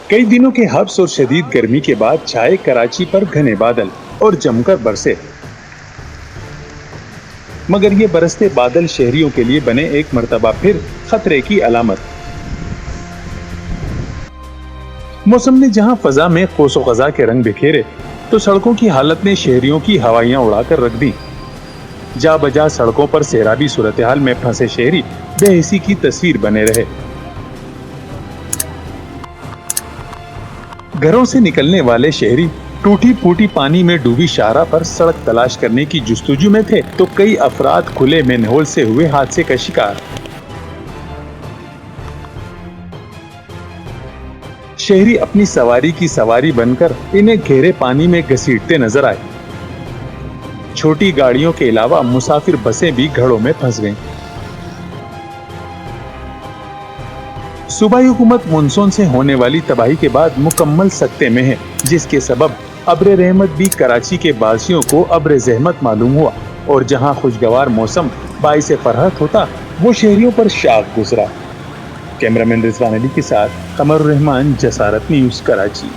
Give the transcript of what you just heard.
कई दिनों के हब्स और शदीद गर्मी के बाद छाए कराची पर घने बादल और जमकर बरसे, मगर ये बरसते बादल शहरियों के लिए बने एक मर्तबा फिर खतरे की अलामत। मौसम ने जहां फजा में कोसो क़ज़ा के रंग बिखेरे, तो सड़कों की हालत ने शहरियों की हवाइयां उड़ाकर रख दी। जा बजा सड़कों पर सैराबी सूरत-ए-हाल में फंसे शहरी बेहिसी की तस्वीर बने रहे। घरों से निकलने वाले शहरी टूटी फूटी पानी में डूबी शाहरा पर सड़क तलाश करने की जुस्तजू में थे, तो कई अफराद खुले मैनहोल से हुए हादसे का शिकार। शहरी अपनी सवारी की सवारी बनकर इन्हें गहरे पानी में घसीटते नजर आए। छोटी गाड़ियों के अलावा मुसाफिर बसें भी घड़ों में फंस गईं। सूबाई हुकूमत मानसून से होने वाली तबाही के बाद मुकम्मल सख्ते में है, जिसके सबब अब्र रहमत भी कराची के बासियों को अब्र ज़हमत मालूम हुआ, और जहां खुशगवार मौसम बाइसे फरहत होता, वो शहरियों पर शाख गुजरा। कैमरामैन रिजवान अली के साथ कमर रहमान, जसारत न्यूज़, कराची।